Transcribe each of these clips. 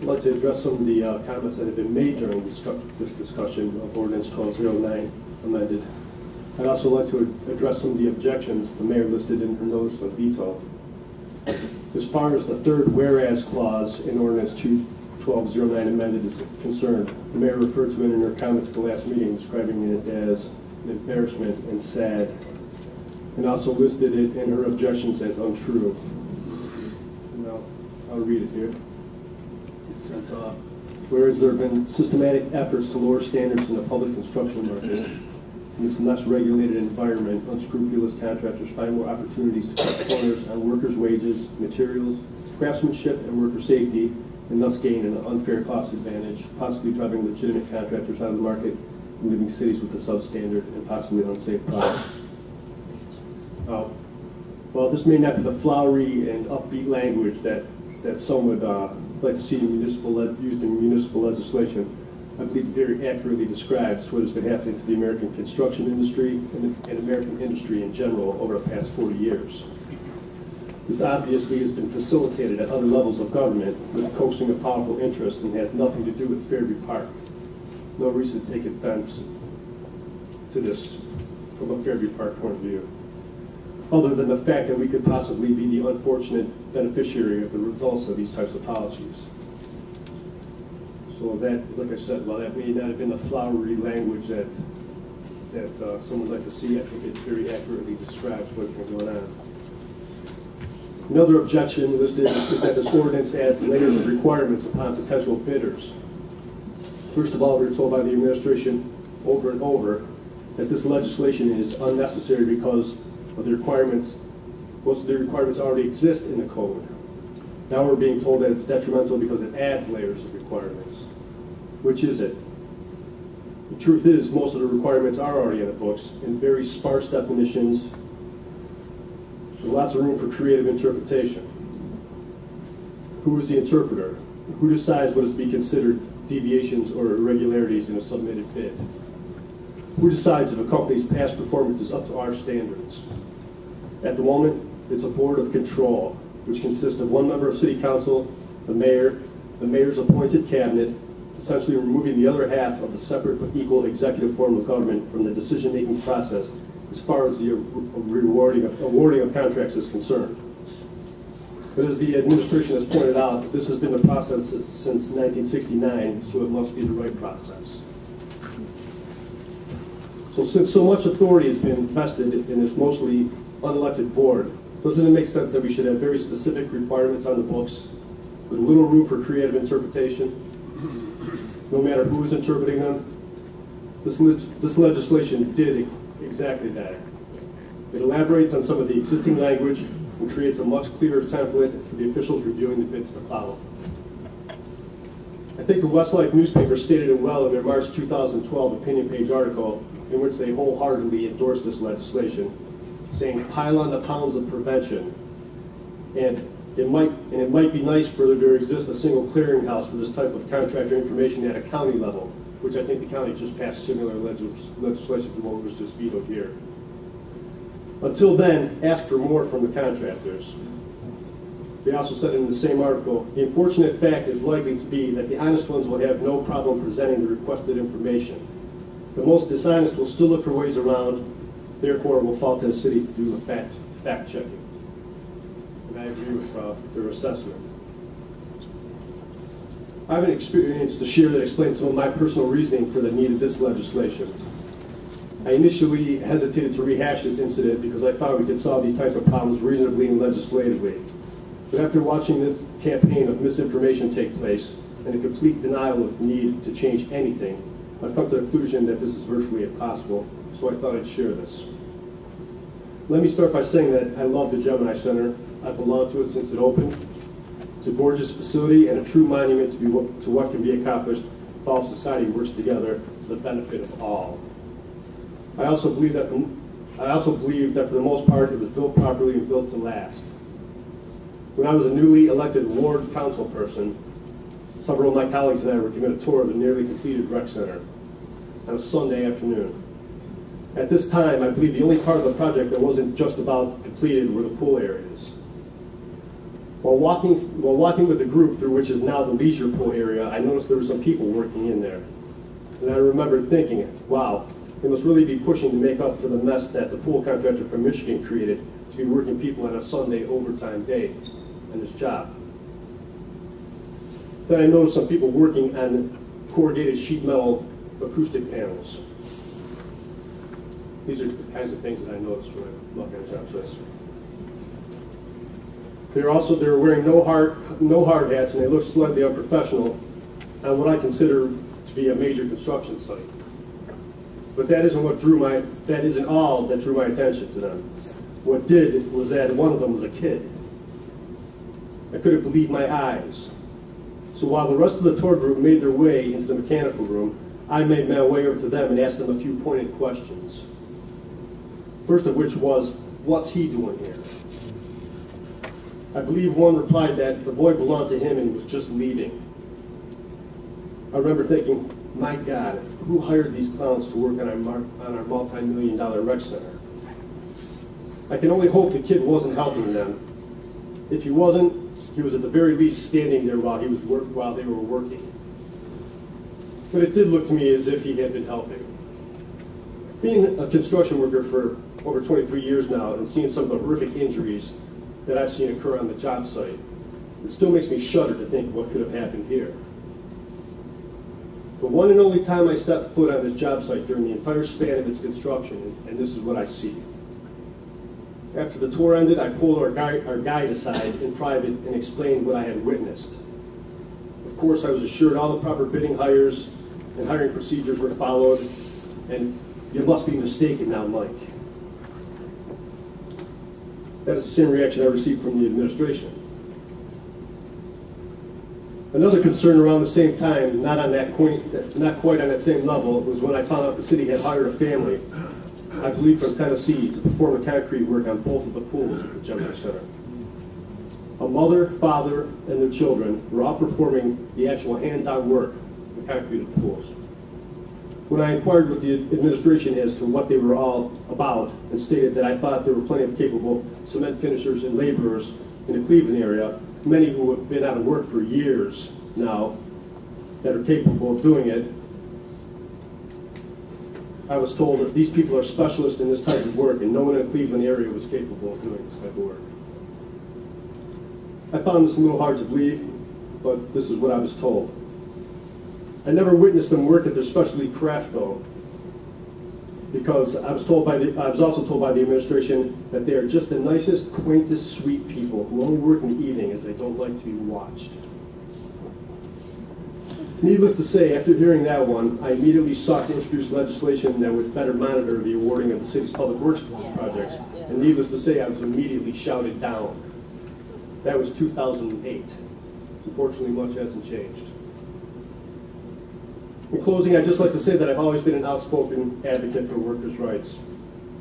I'd like to address some of the comments that have been made during this discussion of Ordinance 1209 amended. I'd also like to address some of the objections the mayor listed in her notice of veto. As far as the third whereas clause in Ordinance 1209 amended is concerned, the mayor referred to it in her comments at the last meeting, describing it as an embarrassment and sad, and also listed it in her objections as untrue. Now, I'll read it here. It says, whereas there have been systematic efforts to lower standards in the public construction market, in this less regulated environment, unscrupulous contractors find more opportunities to cut corners on workers' wages, materials, craftsmanship, and worker safety, and thus gain an unfair cost advantage, possibly driving legitimate contractors out of the market and leaving cities with a substandard and possibly unsafe product. Well, this may not be the flowery and upbeat language that some would like to see used in municipal legislation. I believe it very accurately describes what has been happening to the American construction industry and American industry in general over the past 40 years. This obviously has been facilitated at other levels of government with coaxing of powerful interest and has nothing to do with Fairview Park. No reason to take offense to this from a Fairview Park point of view, other than the fact that we could possibly be the unfortunate beneficiary of the results of these types of policies. So that, like I said, while that may not have been the flowery language that some would like to see, I think it very accurately describes what's been going on. Another objection listed is that this ordinance adds layers of requirements upon potential bidders. First of all, we were told by the administration over and over that this legislation is unnecessary because of the requirements. Most of the requirements already exist in the code. Now we're being told that it's detrimental because it adds layers of requirements. Which is it? The truth is, most of the requirements are already in the books in very sparse definitions, with lots of room for creative interpretation. Who is the interpreter? Who decides what is to be considered deviations or irregularities in a submitted bid? Who decides if a company's past performance is up to our standards? At the moment, it's a board of control, which consists of one member of city council, the mayor, the mayor's appointed cabinet, essentially removing the other half of the separate but equal executive form of government from the decision-making process as far as the awarding of contracts is concerned. But as the administration has pointed out, this has been the process since 1969, so it must be the right process. So since so much authority has been vested in this mostly unelected board, doesn't it make sense that we should have very specific requirements on the books with little room for creative interpretation, no matter who is interpreting them? This legislation did exactly that. It elaborates on some of the existing language and creates a much clearer template for the officials reviewing the bids to follow. I think the Westlake newspaper stated it well in their March 2012 opinion page article, in which they wholeheartedly endorsed this legislation, saying, "Pile on the pounds of prevention." And it might be nice for there to exist a single clearinghouse for this type of contractor information at a county level, which I think the county just passed similar legislation to what was just vetoed here. Until then, ask for more from the contractors. They also said in the same article, the unfortunate fact is likely to be that the honest ones will have no problem presenting the requested information. The most dishonest will still look for ways around, therefore it will fall to the city to do the fact checking. And I agree with their assessment. I have an experience to share that explains some of my personal reasoning for the need of this legislation. I initially hesitated to rehash this incident because I thought we could solve these types of problems reasonably and legislatively. But after watching this campaign of misinformation take place and a complete denial of need to change anything, I've come to the conclusion that this is virtually impossible, so I thought I'd share this. Let me start by saying that I love the Gemini Center. I've belonged to it since it opened. It's a gorgeous facility and a true monument to what can be accomplished if all society works together for the benefit of all. I also believe that for the most part it was built properly and built to last. When I was a newly elected ward council person, several of my colleagues and I were given a tour of the nearly completed rec center on a Sunday afternoon. At this time, I believe the only part of the project that wasn't just about completed were the pool areas. While walking with the group through which is now the leisure pool area, I noticed there were some people working in there. And I remembered thinking, wow, they must really be pushing to make up for the mess that the pool contractor from Michigan created to be working people on a Sunday overtime day on his job. Then I noticed some people working on corrugated sheet metal acoustic panels. These are the kinds of things that I noticed when I look at job sites. They were wearing no hard hats, and they looked slightly unprofessional on what I consider to be a major construction site. But that isn't all that drew my attention to them. What did was that one of them was a kid. I couldn't believe my eyes. So while the rest of the tour group made their way into the mechanical room, I made my way over to them and asked them a few pointed questions. First of which was, what's he doing here? I believe one replied that the boy belonged to him and was just leaving. I remember thinking, my God, who hired these clowns to work on our multi-million-dollar rec center? I can only hope the kid wasn't helping them. If he wasn't, he was at the very least standing there while they were working. But it did look to me as if he had been helping. Being a construction worker for over 23 years now and seeing some of the horrific injuries that I've seen occur on the job site, it still makes me shudder to think what could have happened here. The one and only time I stepped foot on this job site during the entire span of its construction, and this is what I see. After the tour ended, I pulled our guide aside in private and explained what I had witnessed. Of course, I was assured all the proper bidding hires and hiring procedures were followed, and you must be mistaken now, Mike. That is the same reaction I received from the administration. Another concern around the same time, not quite on that same level, was when I found out the city had hired a family, I believe from Tennessee, to perform the concrete work on both of the pools at the General Center. A mother, father, and their children were all performing the actual hands-on work, the concrete of the pools. When I inquired with the administration as to what they were all about and stated that I thought there were plenty of capable cement finishers and laborers in the Cleveland area, many who have been out of work for years now, that are capable of doing it, I was told that these people are specialists in this type of work and no one in the Cleveland area was capable of doing this type of work. I found this a little hard to believe, but this is what I was told. I never witnessed them work at their specialty craft though, because I was also told by the administration that they are just the nicest, quaintest, sweet people who only work in the evening as they don't like to be watched. Needless to say, after hearing that one, I immediately sought to introduce legislation that would better monitor the awarding of the city's public works projects. And needless to say, I was immediately shouted down. That was 2008. Unfortunately, much hasn't changed. In closing, I'd just like to say that I've always been an outspoken advocate for workers' rights.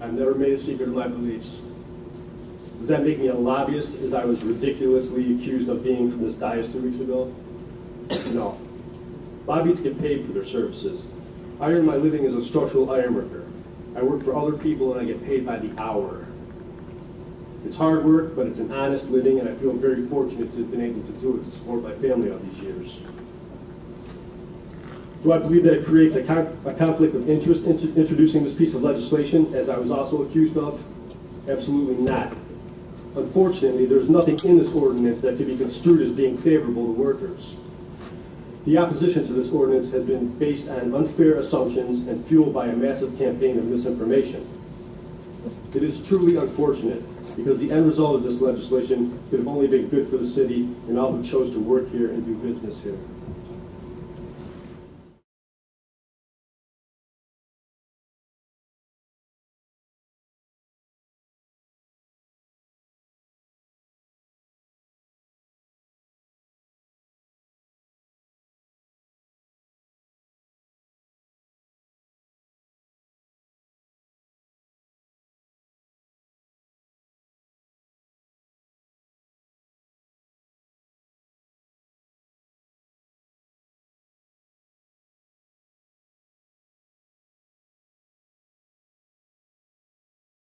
I've never made a secret of my beliefs. Does that make me a lobbyist, as I was ridiculously accused of being from this dais 2 weeks ago? No. Lobbyists get paid for their services. I earn my living as a structural iron worker. I work for other people and I get paid by the hour. It's hard work, but it's an honest living, and I feel very fortunate to have been able to do it to support my family all these years. Do I believe that it creates a conflict of interest in introducing this piece of legislation, as I was also accused of? Absolutely not. Unfortunately, there's nothing in this ordinance that can be construed as being favorable to workers. The opposition to this ordinance has been based on unfair assumptions and fueled by a massive campaign of misinformation. It is truly unfortunate, because the end result of this legislation could have only been good for the city and all who chose to work here and do business here.